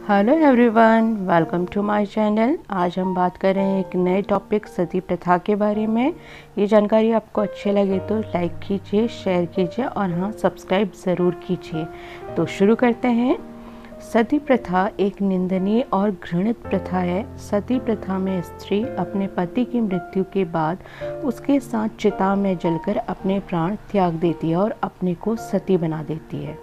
Hello everyone, welcome to my channel. आज हम बात कर रहे हैं एक नए टॉपिक सती प्रथा के बारे में। ये जानकारी आपको अच्छी लगे तो लाइक कीजिए, शेयर कीजिए और हाँ, सब्सक्राइब ज़रूर कीजिए। तो शुरू करते हैं। सती प्रथा एक निंदनीय और घृणित प्रथा है। सती प्रथा में स्त्री अपने पति की मृत्यु के बाद उसके साथ चिता में जलकर अपने प्राण त्याग देती है और अपने को सती बना देती है।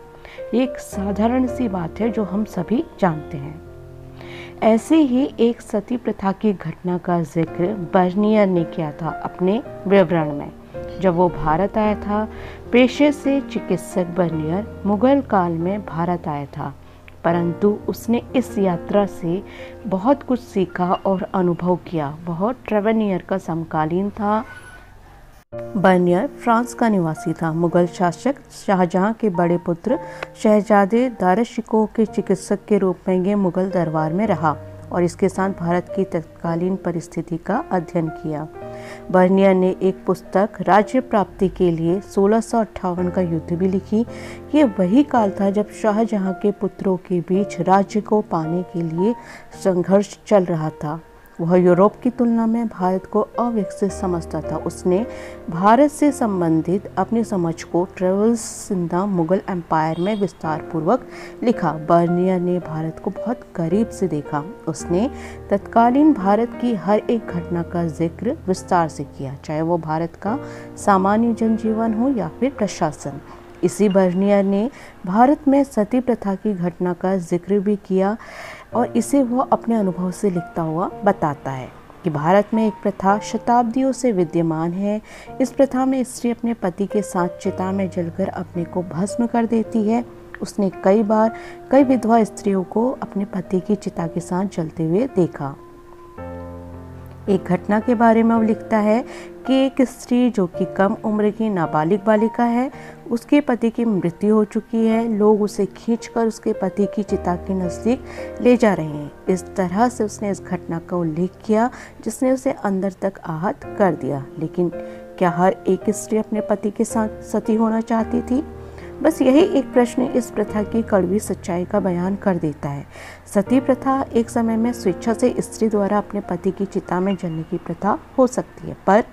एक साधारण सी बात है जो हम सभी जानते हैं। ऐसे ही एक सती प्रथा की घटना का जिक्र बर्नियर ने किया था अपने विवरण में। जब वो भारत आया था, पेशे से चिकित्सक बर्नियर मुगल काल में भारत आया था, परंतु उसने इस यात्रा से बहुत कुछ सीखा और अनुभव किया। बहुत ट्रेवेनियर का समकालीन था। बर्नियर फ्रांस का निवासी था। मुगल शासक शाहजहां के बड़े पुत्र शहजादे दाराशिकोह के चिकित्सक के रूप में ये मुगल दरबार में रहा और इसके साथ भारत की तत्कालीन परिस्थिति का अध्ययन किया। बर्नियर ने एक पुस्तक राज्य प्राप्ति के लिए 1658 का युद्ध भी लिखी। ये वही काल था जब शाहजहां के पुत्रों के बीच राज्य को पाने के लिए संघर्ष चल रहा था। वह यूरोप की तुलना में भारत को अविकसित समझता था। उसने भारत से संबंधित अपनी समझ को travels in the Mughal empire में विस्तार पूर्वक लिखा। बर्नियर ने भारत को बहुत करीब से देखा। उसने तत्कालीन भारत की हर एक घटना का जिक्र विस्तार से किया, चाहे वो भारत का सामान्य जनजीवन हो या फिर प्रशासन। इसी बर्नियर ने भारत में सती प्रथा की घटना का जिक्र भी किया और इसे वह अपने अनुभव से लिखता हुआ बताता है कि भारत में एक प्रथा शताब्दियों से विद्यमान है। इस प्रथा में स्त्री अपने पति के साथ चिता में जलकर अपने को भस्म कर देती है। उसने कई बार कई विधवा स्त्रियों को अपने पति की चिता के साथ जलते हुए देखा। एक घटना के बारे में वो लिखता है कि एक स्त्री जो कि कम उम्र की नाबालिग बालिका है, उसके पति की मृत्यु हो चुकी है। लोग उसे खींचकर उसके पति की चिता के नज़दीक ले जा रहे हैं। इस तरह से उसने इस घटना का उल्लेख किया जिसने उसे अंदर तक आहत कर दिया। लेकिन क्या हर एक स्त्री अपने पति के साथ सती होना चाहती थी? बस यही एक प्रश्न इस प्रथा की कड़वी सच्चाई का बयान कर देता है। सती प्रथा एक समय में स्वेच्छा से स्त्री द्वारा अपने पति की चिता में जलने की प्रथा हो सकती है, पर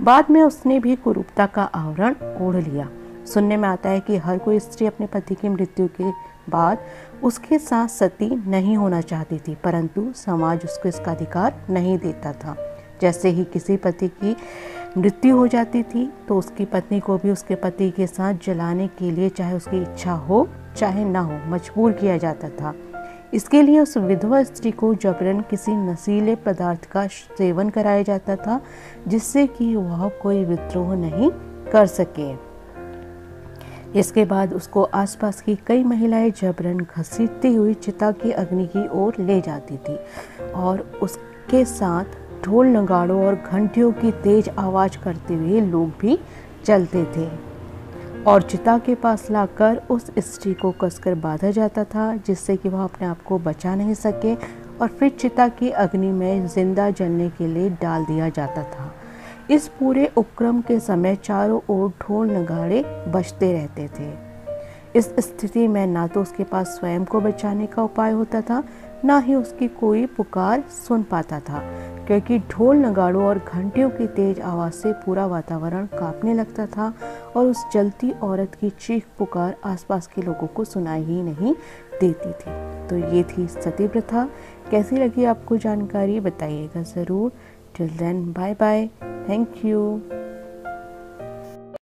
बाद में उसने भी कुरूपता का आवरण ओढ़ लिया। सुनने में आता है कि हर कोई स्त्री अपने पति की मृत्यु के बाद उसके साथ सती नहीं होना चाहती थी, परंतु समाज उसको इसका अधिकार नहीं देता था। जैसे ही किसी पति की मृत्यु हो जाती थी तो उसकी पत्नी को भी उसके पति के साथ जलाने के लिए, चाहे उसकी इच्छा हो चाहे ना हो, मजबूर किया जाता था। इसके लिए उस विधवा स्त्री को जबरन किसी नशीले पदार्थ का सेवन कराया जाता था जिससे कि वह कोई विद्रोह नहीं कर सके। इसके बाद उसको आसपास की कई महिलाएं जबरन घसीटती हुई चिता की अग्नि की ओर ले जाती थी और उसके साथ ढोल नगाड़ों और घंटियों की तेज आवाज करते हुए लोग भी चलते थे और चिता के पास लाकर उस स्त्री को कसकर बांधा जाता था जिससे कि वह अपने आप को बचा नहीं सके और फिर चिता की अग्नि में जिंदा जलने के लिए डाल दिया जाता था। इस पूरे उपक्रम के समय चारों ओर ढोल नगाड़े बजते रहते थे। इस स्थिति में ना तो उसके पास स्वयं को बचाने का उपाय होता था, ना ही उसकी कोई पुकार सुन पाता था, क्योंकि ढोल नगाड़ों और घंटियों की तेज आवाज़ से पूरा वातावरण कांपने लगता था और उस जलती औरत की चीख पुकार आसपास के लोगों को सुनाई ही नहीं देती थी। तो ये थी सती प्रथा। कैसी लगी आपको जानकारी बताइएगा ज़रूर। Till then, bye bye, thank you.